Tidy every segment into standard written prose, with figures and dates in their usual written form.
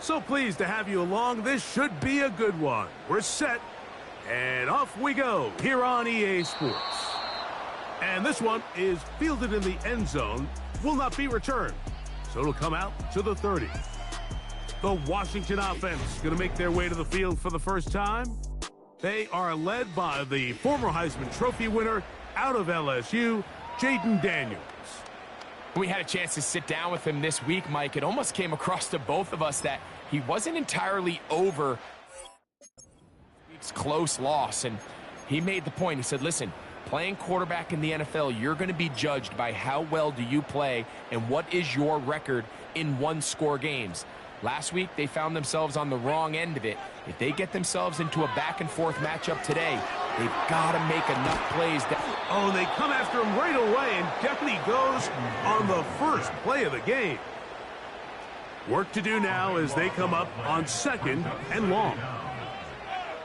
So pleased to have you along. This should be a good one. We're set, and off we go here on EA Sports. And this one is fielded in the end zone, will not be returned. So it'll come out to the 30. The Washington offense going to make their way to the field for the first time. They are led by the former Heisman Trophy winner out of LSU, Jayden Daniels. We had a chance to sit down with him this week, Mike. It almost came across to both of us that he wasn't entirely over week's close loss. And he made the point. He said, listen, playing quarterback in the NFL, you're going to be judged by how well do you play and what is your record in one-score games. Last week, they found themselves on the wrong end of it. If they get themselves into a back-and-forth matchup today, they've got to make enough plays. Oh, they come after him right away, and down he goes on the first play of the game. Work to do now as they come up on 2nd and long.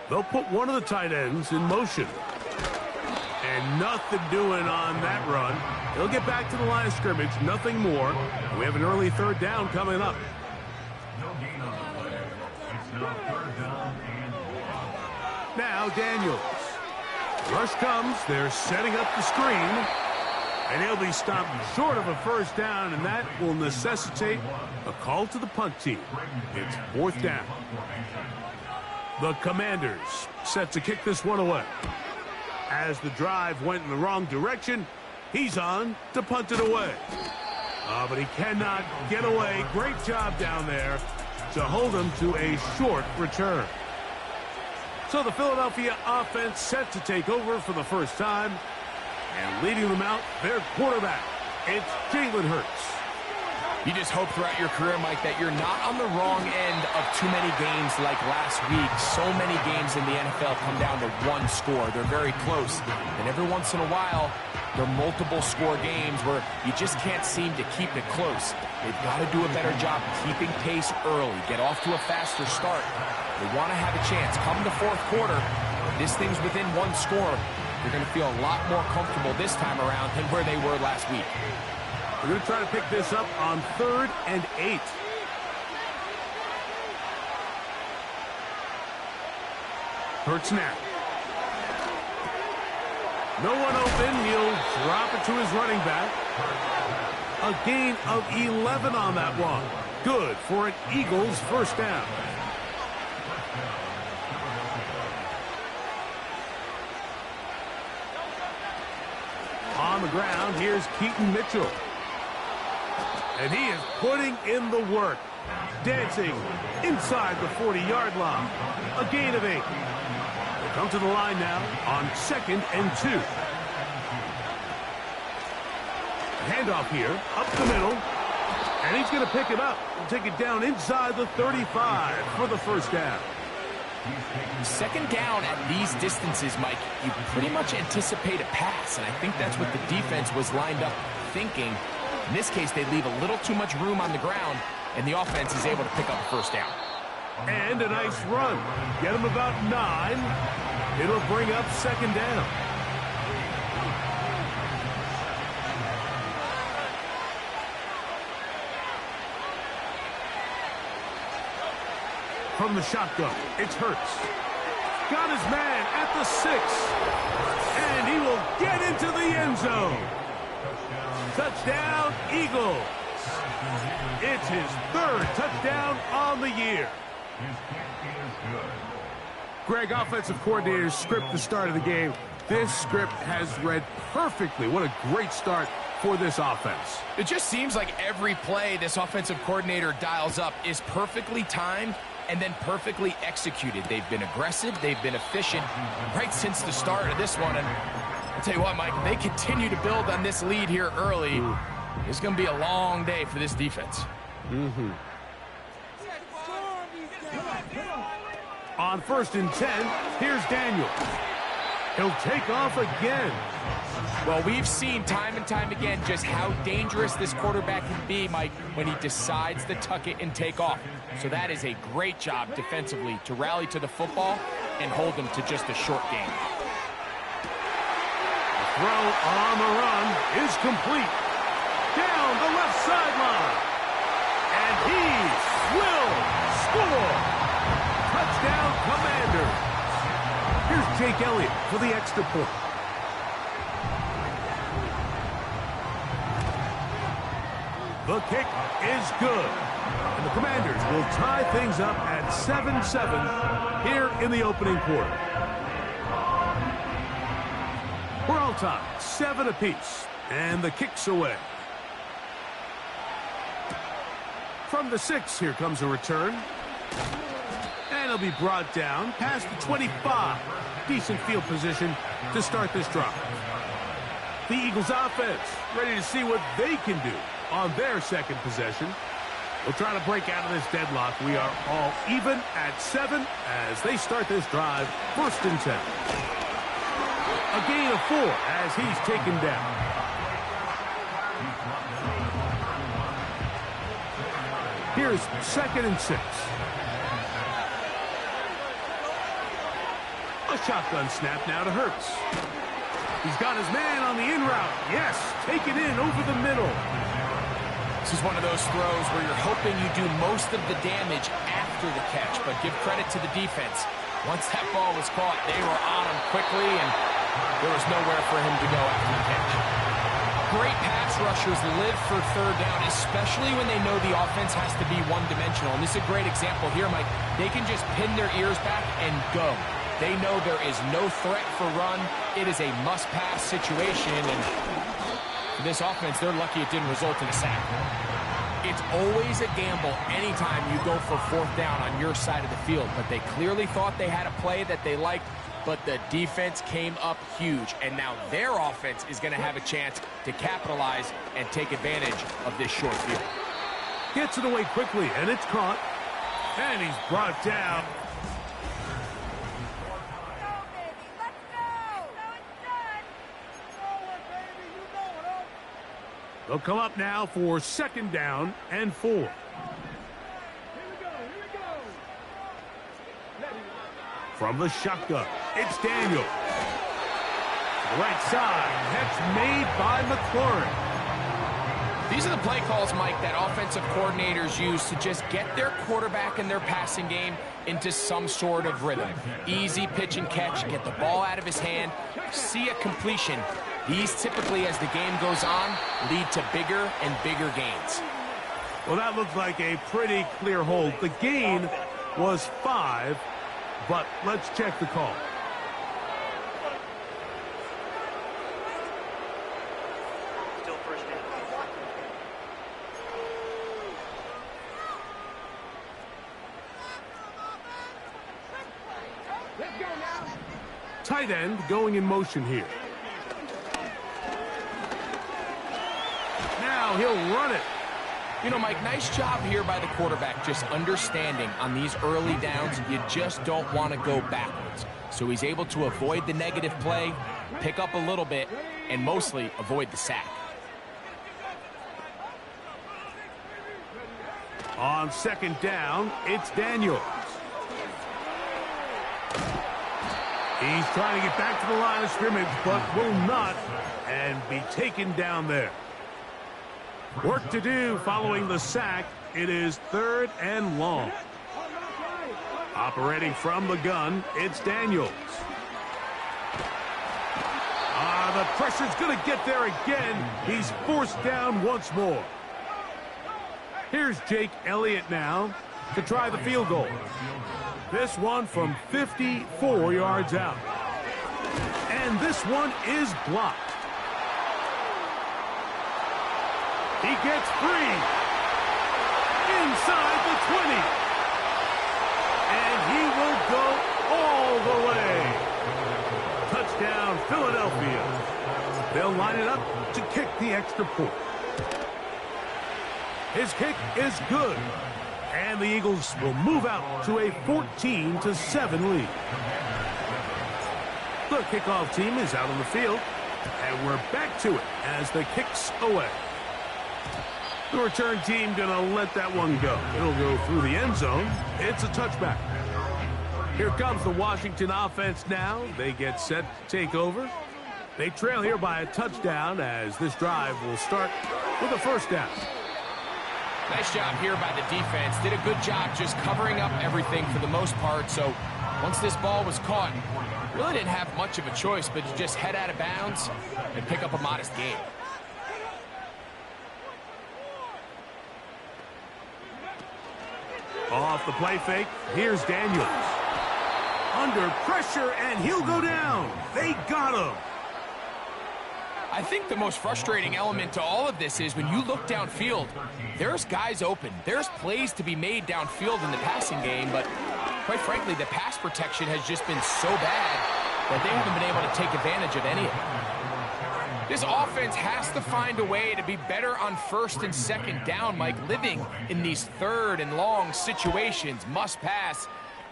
They'll put one of the tight ends in motion. And nothing doing on that run. They'll get back to the line of scrimmage, nothing more. We have an early 3rd down coming up. Now Daniels. Rush comes. They're setting up the screen. And he'll be stopped short of a 1st down, and that will necessitate a call to the punt team. It's 4th down. The Commanders set to kick this one away. As the drive went in the wrong direction, he's on to punt it away. But he cannot get away. Great job down there to hold him to a short return. So the Philadelphia offense set to take over for the first time. And leading them out, their quarterback, it's Jalen Hurts. You just hope throughout your career, Mike, that you're not on the wrong end of too many games like last week. So many games in the NFL come down to one score. They're very close. And every once in a while, there are multiple score games where you just can't seem to keep it close. They've got to do a better job keeping pace early, get off to a faster start. They want to have a chance. Come the 4th quarter, this thing's within one score. They're going to feel a lot more comfortable this time around than where they were last week. We're going to try to pick this up on 3rd and 8. Hurts now. No one open. He'll drop it to his running back. A gain of 11 on that one. Good for an Eagles 1st down. On the ground, here's Keaton Mitchell. And he is putting in the work. Dancing inside the 40-yard line. A gain of 8. They come to the line now on 2nd and 2. Handoff here, up the middle. And he's going to pick it up and take it down inside the 35 for the 1st down. 2nd down at these distances, Mike, you pretty much anticipate a pass, and I think that's what the defense was lined up thinking. In this case, they leave a little too much room on the ground, and the offense is able to pick up a 1st down. And a nice run. Get him about 9. It'll bring up 2nd down. From the shotgun, it's Hurts. Got his man at the 6. And he will get into the end zone. Touchdown, Eagles. It's his 3rd touchdown on the year. Greg, offensive coordinator's script the start of the game. This script has read perfectly. What a great start for this offense. It just seems like every play this offensive coordinator dials up is perfectly timed and then perfectly executed. They've been aggressive, they've been efficient right since the start of this one. And I'll tell you what, Mike, they continue to build on this lead here early. It's going to be a long day for this defense. On 1st and 10, here's Daniels. He'll take off again. Well, we've seen time and time again just how dangerous this quarterback can be, Mike, when he decides to tuck it and take off. So that is a great job defensively to rally to the football and hold them to just a short game. The throw on the run is complete. Down the left sideline. And he will Jake Elliott for the extra point. The kick is good. And the Commanders will tie things up at 7-7 here in the opening quarter. We're all tied, 7 apiece, and the kick's away. From the 6, here comes a return. And it'll be brought down past the 25. Decent field position to start this drive. The Eagles offense ready to see what they can do on their second possession. We'll try to break out of this deadlock. We are all even at 7 as they start this drive, 1st and 10. A gain of 4 as he's taken down. Here's 2nd and 6. A shotgun snap now to Hurts. He's got his man on the in route. Yes, take it in over the middle. This is one of those throws where you're hoping you do most of the damage after the catch, but give credit to the defense. Once that ball was caught, they were on him quickly, and there was nowhere for him to go after the catch. Great pass rushers live for 3rd down, especially when they know the offense has to be one-dimensional. And this is a great example here, Mike. They can just pin their ears back and go. They know there is no threat for run. It is a must-pass situation, and for this offense, they're lucky it didn't result in a sack. It's always a gamble anytime you go for 4th down on your side of the field, but they clearly thought they had a play that they liked, but the defense came up huge, and now their offense is going to have a chance to capitalize and take advantage of this short field. Gets it away quickly, and it's caught, and he's brought down. They'll come up now for 2nd down and 4. Here we go. From the shotgun, it's Daniel. To the right side, that's made by McLaurin. These are the play calls, Mike, that offensive coordinators use to just get their quarterback and their passing game into some sort of rhythm. Easy pitch and catch, get the ball out of his hand, see a completion. These typically, as the game goes on, lead to bigger and bigger gains. Well, that looked like a pretty clear hold. The gain was 5, but let's check the call. Still 1st down. Tight end going in motion here. Now he'll run it. You know, Mike, nice job here by the quarterback, just understanding on these early downs, you just don't want to go backwards. So he's able to avoid the negative play, pick up a little bit, and mostly avoid the sack. On 2nd down, it's Daniels. He's trying to get back to the line of scrimmage, but will not, and be taken down there. Work to do following the sack. It is 3rd and long. Operating from the gun, it's Daniels. The pressure's going to get there again. He's forced down once more. Here's Jake Elliott now to try the field goal. This one from 54 yards out. And this one is blocked. He gets free inside the 20. And he will go all the way. Touchdown, Philadelphia. They'll line it up to kick the extra point. His kick is good. And the Eagles will move out to a 14-7 lead. The kickoff team is out on the field. And we're back to it as the kick's away. The return team going to let that one go. It'll go through the end zone. It's a touchback. Here comes the Washington offense now. They get set to take over. They trail here by a touchdown as this drive will start with a 1st down. Nice job here by the defense. Did a good job just covering up everything for the most part. So Once this ball was caught, really didn't have much of a choice but to just head out of bounds and pick up a modest gain. Off the play fake, here's Daniels. Under pressure, and he'll go down. They got him. I think the most frustrating element to all of this is when you look downfield, there's guys open. There's plays to be made downfield in the passing game, but quite frankly, the pass protection has just been so bad that they haven't been able to take advantage of any of it. This offense has to find a way to be better on first and second down, Mike. Living in these third and long situations, must pass,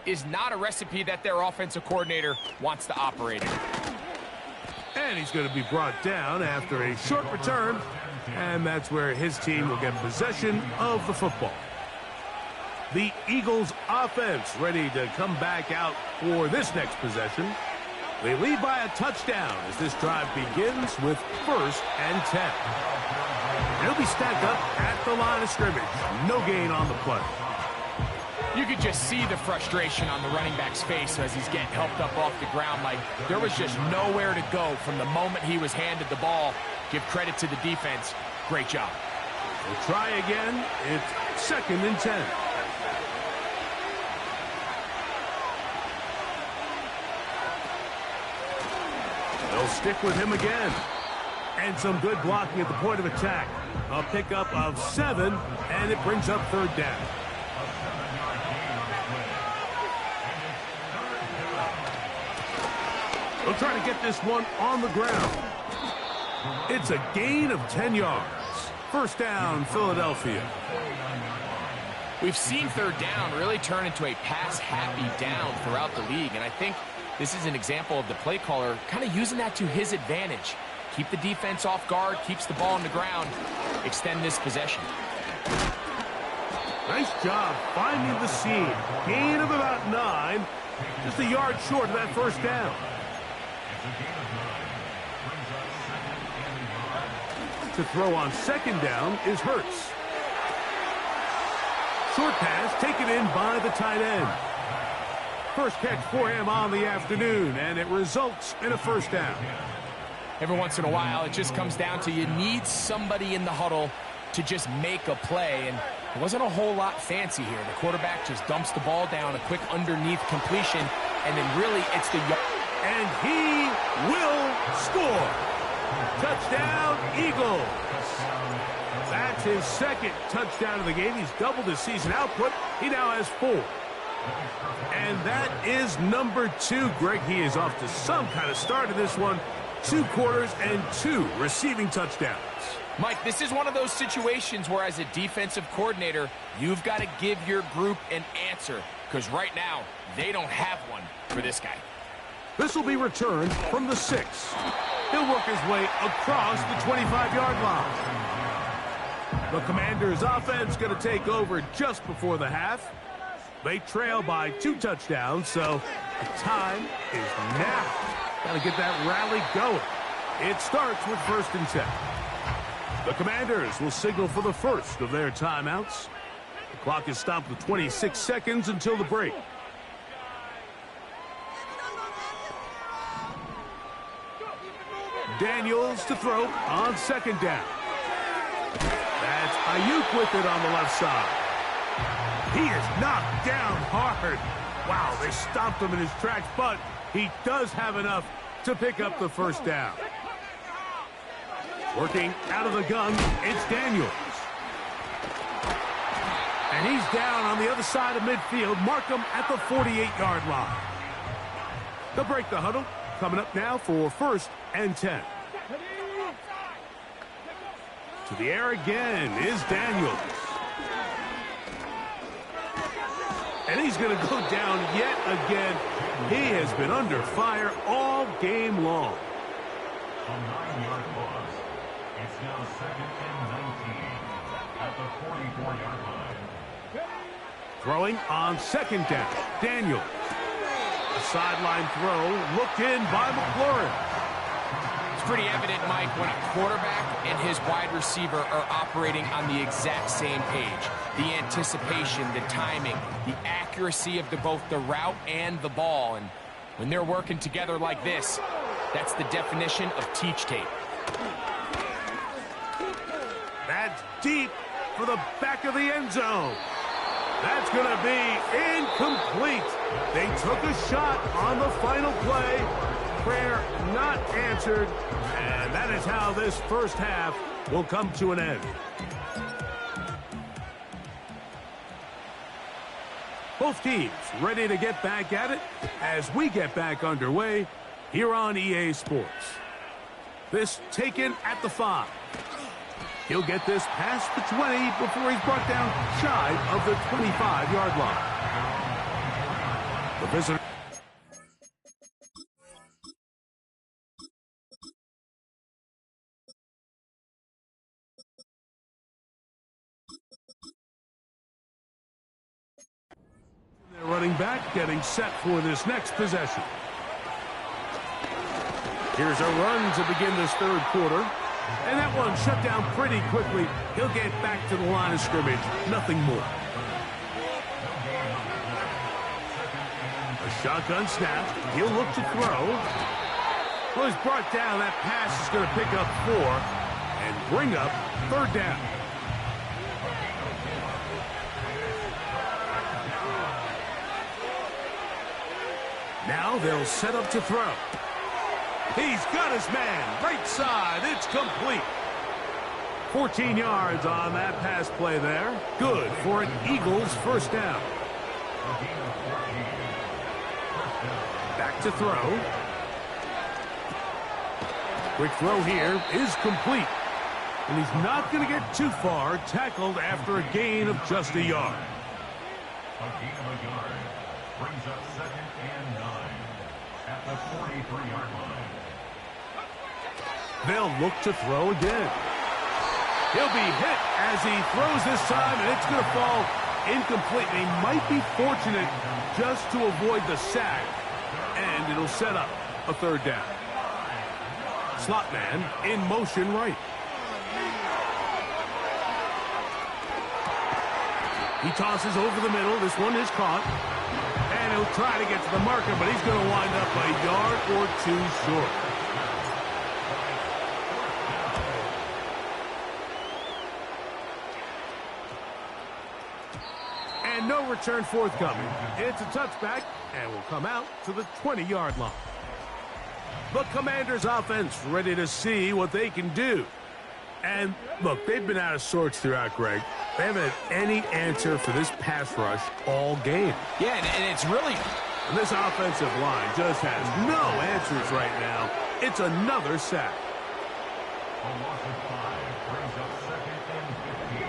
is not a recipe that their offensive coordinator wants to operate in. And he's going to be brought down after a short return, and that's where his team will get possession of the football. The Eagles offense ready to come back out for this next possession. They lead by a touchdown as this drive begins with 1st and 10. They'll be stacked up at the line of scrimmage. No gain on the play. You could just see the frustration on the running back's face as he's getting helped up off the ground. Like, there was just nowhere to go from the moment he was handed the ball. Give credit to the defense. Great job. We'll try again. It's 2nd and 10. They'll stick with him again. And some good blocking at the point of attack. A pickup of 7, and it brings up 3rd down. They'll try to get this one on the ground. It's a gain of 10 yards. 1st down, Philadelphia. We've seen 3rd down really turn into a pass-happy down throughout the league, and I think this is an example of the play caller kind of using that to his advantage. Keep the defense off guard, keeps the ball on the ground, extend this possession. Nice job finding the seam. Gain of about 9. Just a yard short of that 1st down. To throw on 2nd down is Hurts. Short pass taken in by the tight end. First catch for him on the afternoon, and it results in a 1st down. Every once in a while, it just comes down to you need somebody in the huddle to just make a play, and it wasn't a whole lot fancy here. The quarterback just dumps the ball down, a quick underneath completion, and then really it's the... And he will score. Touchdown, Eagles. That's his 2nd touchdown of the game. He's doubled his season output. He now has 4. And that is number 2. Greg, he is off to some kind of start in this one. 2 quarters and 2 receiving touchdowns. Mike, this is one of those situations where as a defensive coordinator, you've got to give your group an answer, because right now, they don't have one for this guy. This will be returned from the 6. He'll work his way across the 25-yard line. The Commanders' offense going to take over just before the half. They trail by 2 touchdowns, so the time is now. Got to get that rally going. It starts with 1st and 10. The Commanders will signal for the first of their timeouts. The clock is stopped with 26 seconds until the break. Daniels to throw on 2nd down. That's Ayuk with it on the left side. He is knocked down hard. Wow, they stopped him in his tracks, but he does have enough to pick up the 1st down. Working out of the gun, it's Daniels. And he's down on the other side of midfield. Mark him at the 48-yard line. They'll break the huddle. Coming up now for 1st and 10. To the air again is Daniels. And he's going to go down yet again. He has been under fire all game long. A 9-yard loss. It's now 2nd and 19 at the 44-yard line. Throwing on 2nd down. Daniels. A sideline throw looked in by McLaurin. It's pretty evident, Mike, when a quarterback and his wide receiver are operating on the exact same page. The anticipation, the timing, the accuracy. accuracy of both the route and the ball. And when they're working together like this, that's the definition of teach tape. That's deep for the back of the end zone. That's going to be incomplete. They took a shot on the final play. Prayer not answered. And that is how this first half will come to an end. Both teams ready to get back at it as we get back underway here on EA Sports. This taken at the 5. He'll get this past the 20 before he's brought down shy of the 25-yard line. The visitor. They're running back, getting set for this next possession. Here's a run to begin this third quarter. And that one shut down pretty quickly. He'll get back to the line of scrimmage. Nothing more. A shotgun snap. He'll look to throw. Well, he's brought down. That pass is going to pick up 4 and bring up third down. Now they'll set up to throw. He's got his man, right side, it's complete. 14 yards on that pass play there. Good for an Eagles first down. Back to throw. Quick throw here is complete. And he's not going to get too far, tackled after a gain of just a yard. A gain of a yard brings up 2nd and 9 at the 43-yard line. They'll look to throw again. He'll be hit as he throws this time, and it's going to fall incomplete. He might be fortunate just to avoid the sack, and it'll set up a third down. Slot man in motion right. He tosses over the middle. This one is caught. And he'll try to get to the marker, but he's going to wind up a yard or 2 short. And no return forthcoming. It's a touchback, and will come out to the 20-yard line. The Commanders' offense ready to see what they can do. And, look, they've been out of sorts throughout, Greg. They haven't had any answer for this pass rush all game. Yeah, and it's really... And this offensive line just has no answers right now. It's another sack. A loss of 5 brings up 2nd and 15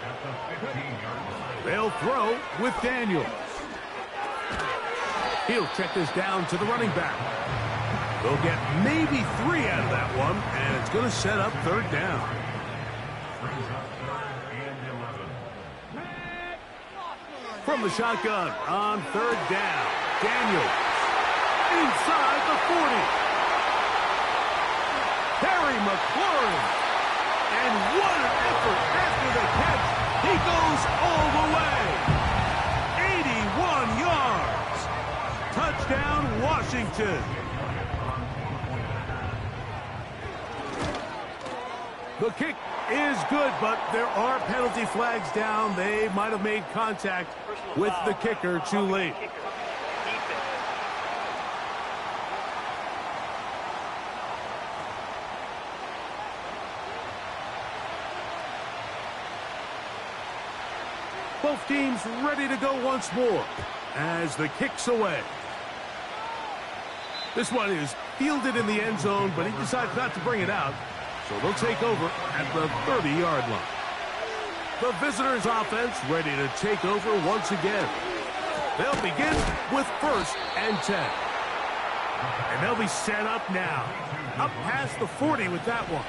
at the 15-yard line. They'll throw with Daniels. He'll check this down to the running back. They'll get maybe 3 out of that one, and it's going to set up third down. Brings up 3rd and 11. From the shotgun on third down, Daniels inside the 40. Terry McLaurin. And what an effort after the catch. He goes all the way. 81 yards. Touchdown, Washington. The kick is good, but there are penalty flags down. They might have made contact with the kicker too late. Both teams ready to go once more as the kick's away. This one is fielded in the end zone, but he decides not to bring it out. So they'll take over at the 30-yard line. The visitors' offense ready to take over once again. They'll begin with 1st and 10. And they'll be set up now. Up past the 40 with that one.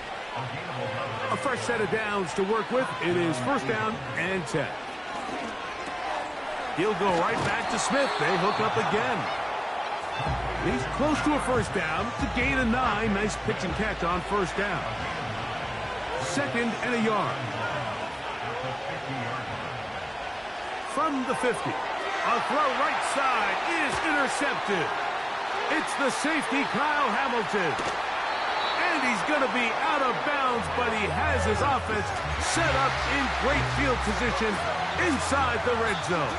A fresh set of downs to work with. It is 1st down and 10. He'll go right back to Smith. They hook up again. He's close to a 1st down to gain a 9. Nice pitch and catch on 1st down. 2nd and a yard. From the 50, A throw right side is intercepted. It's the safety, Kyle Hamilton. And he's going to be out of bounds, but he has his offense set up in great field position inside the red zone.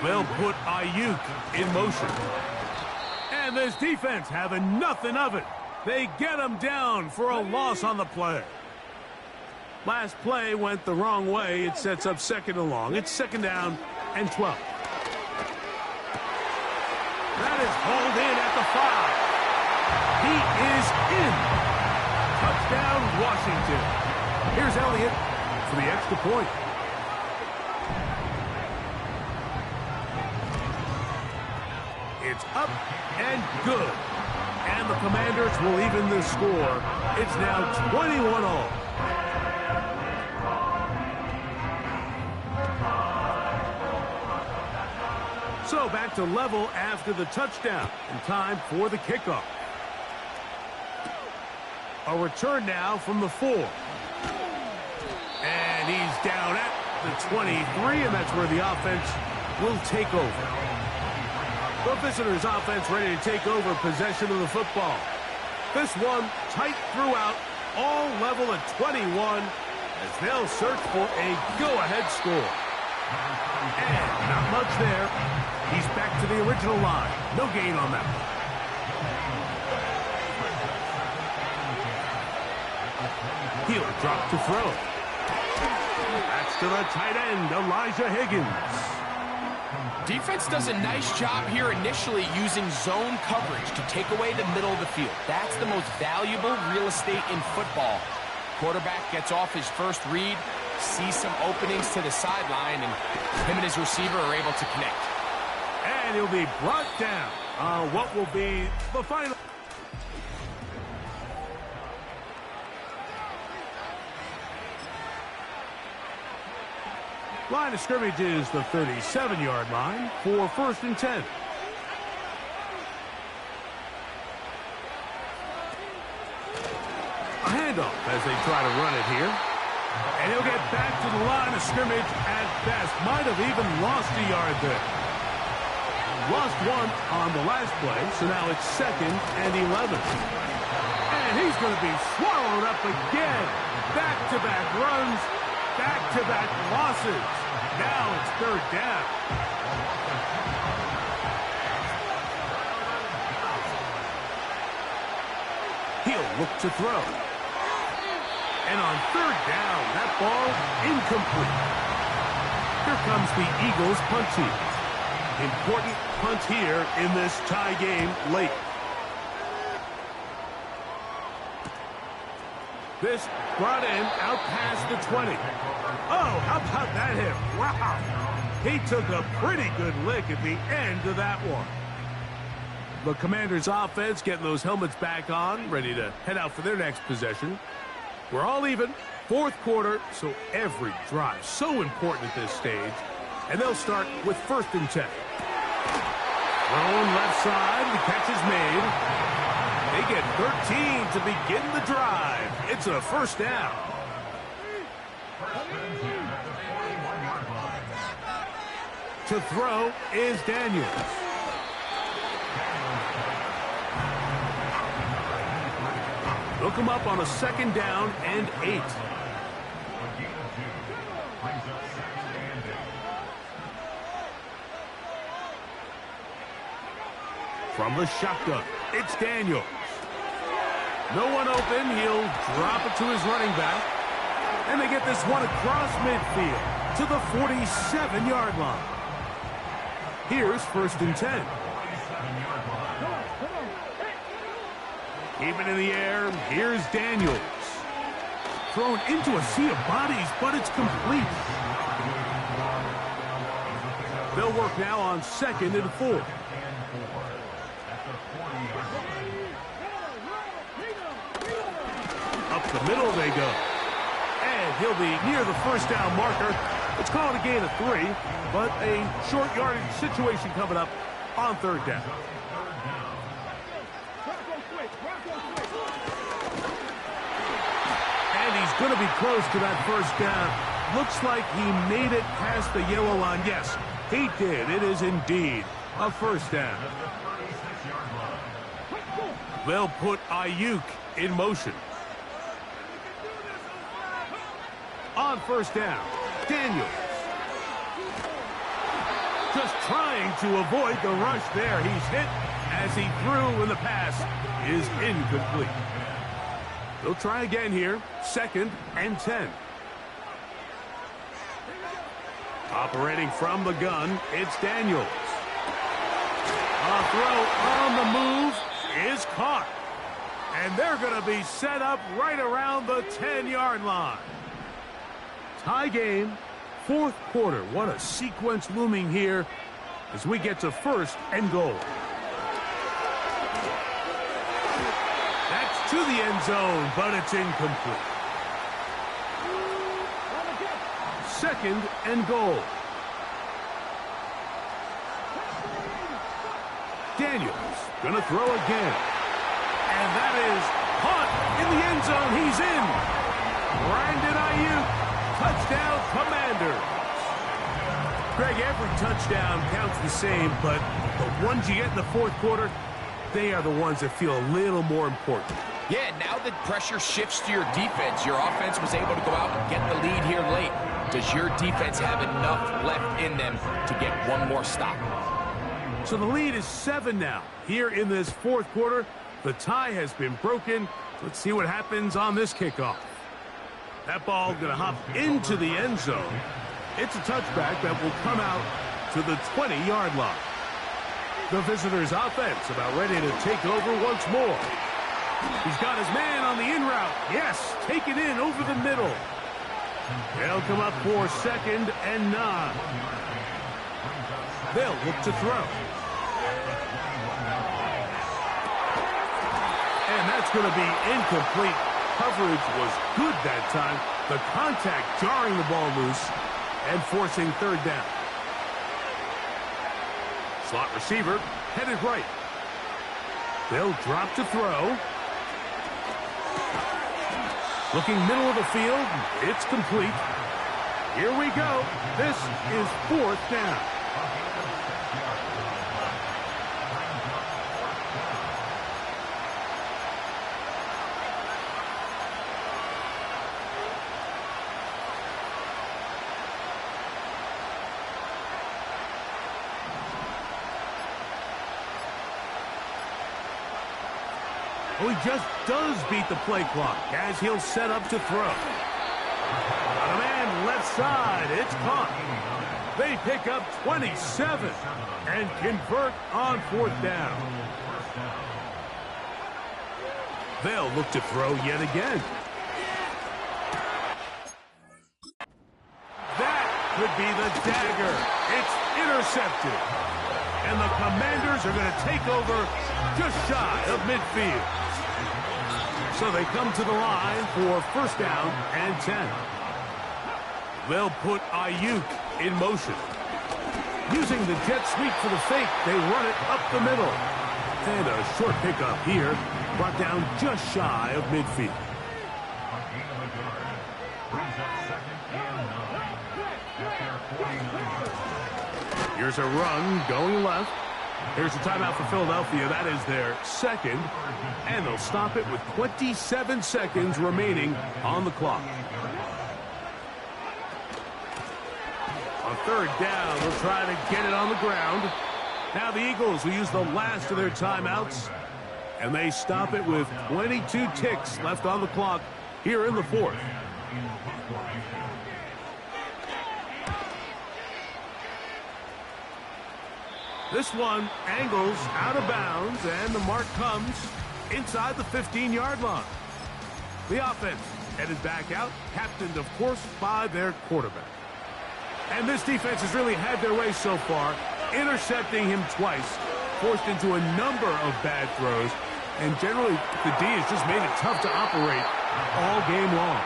They'll put Ayuk in motion. And this defense having nothing of it. They get him down for a loss on the play. Last play went the wrong way. It sets up second and long. It's second down and 12. That is hauled in at the 5. He is in. Touchdown, Washington. Here's Elliott for the extra point. It's up and good. And the Commanders will even the score. It's now 21-all. So back to level after the touchdown, and time for the kickoff. A return now from the 4. And he's down at the 23, and that's where the offense will take over. The visitors' offense ready to take over possession of the football. This one tight throughout, all level at 21, as they'll search for a go-ahead score. And not much there. He's back to the original line. No gain on that. He'll drop to throw. That's to the tight end, Elijah Higgins. Defense does a nice job here initially using zone coverage to take away the middle of the field. That's the most valuable real estate in football. Quarterback gets off his first read, sees some openings to the sideline, and him and his receiver are able to connect. And he'll be brought down on what will be the final. Line of scrimmage is the 37-yard line for first and 10. A handoff as they try to run it here. And he'll get back to the line of scrimmage at best. Might have even lost a yard there. Lost one on the last play, so now it's second and 11. And he's going to be swallowed up again. Back-to-back runs, back-to-back losses. Now it's third down. He'll look to throw. And on third down, that ball incomplete. Here comes the Eagles punt team. Important punt here in this tie game late. This brought in out past the 20. Oh, how about that hit? Wow. He took a pretty good lick at the end of that one. The Commanders' offense getting those helmets back on, ready to head out for their next possession. We're all even, fourth quarter, so every drive so important at this stage. And they'll start with first and 10. Thrown left side, the catch is made. They get 13 to begin the drive. It's a first down. To throw is Daniels. Look him up on a second down and 8. From the shotgun, it's Daniels. No one open. He'll drop it to his running back. And they get this one across midfield to the 47-yard line. Here's first and 10. Keep it in the air. Here's Daniels. Thrown into a sea of bodies, but it's complete. They'll work now on second and 4. Up the middle they go. And he'll be near the first down marker. Let's call it a gain of 3, but a short yardage situation coming up on third down. And he's going to be close to that first down. Looks like he made it past the yellow line. Yes, he did. It is indeed a first down. They'll put Ayuk in motion. On first down, Daniels. Just trying to avoid the rush there. He's hit as he threw, and the pass is incomplete. They'll try again here. 2nd and 10. Operating from the gun, it's Daniels. A throw on the move is caught. And they're going to be set up right around the 10-yard line. Tie game, 4th quarter. What a sequence looming here as we get to 1st and goal. That's to the end zone, but it's incomplete. 2nd and goal. Daniels gonna throw again. And that is caught in the end zone. He's in. Brandon Ayuk, touchdown Commanders. Greg, every touchdown counts the same, but the ones you get in the 4th quarter, they are the ones that feel a little more important. Yeah, now that pressure shifts to your defense, your offense was able to go out and get the lead here late. Does your defense have enough left in them to get one more stop? So the lead is 7 now. Here in this 4th quarter, the tie has been broken. Let's see what happens on this kickoff. That ball going to hop into the end zone. It's a touchback that will come out to the 20-yard line. The visitors' offense about ready to take over once more. He's got his man on the in route. Yes, take it in over the middle. They'll come up for 2nd and 9. They'll look to throw. And that's going to be incomplete. Coverage was good that time. The contact jarring the ball loose and forcing 3rd down. Slot receiver headed right. They'll drop to throw. Looking middle of the field. It's complete. Here we go. This is 4th down. Oh, he just does beat the play clock as he'll set up to throw. On a man left side, it's caught. They pick up 27 and convert on 4th down. They'll look to throw yet again. That could be the dagger. It's intercepted. And the Commanders are going to take over just shy of midfield. So they come to the line for 1st down and 10. They'll put Ayuk in motion. Using the jet sweep for the fake, they run it up the middle. And a short pickup here, brought down just shy of midfield. Here's a run going left. Here's a timeout for Philadelphia. That is their 2nd. And they'll stop it with 27 seconds remaining on the clock. On 3rd down, they'll try to get it on the ground. Now the Eagles will use the last of their timeouts. And they stop it with 22 ticks left on the clock here in the 4th. This one angles out of bounds, and the mark comes inside the 15-yard line. The offense headed back out, captained, of course, by their quarterback. And this defense has really had their way so far, intercepting him twice, forced into a number of bad throws, and generally the D has just made it tough to operate all game long.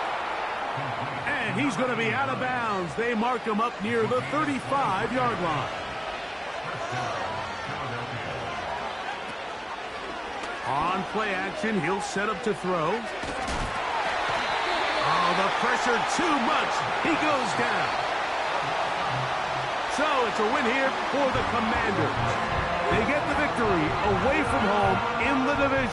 And he's going to be out of bounds. They mark him up near the 35-yard line. On play action, he'll set up to throw. Oh, the pressure too much. He goes down. So it's a win here for the Commanders. They get the victory away from home in the division.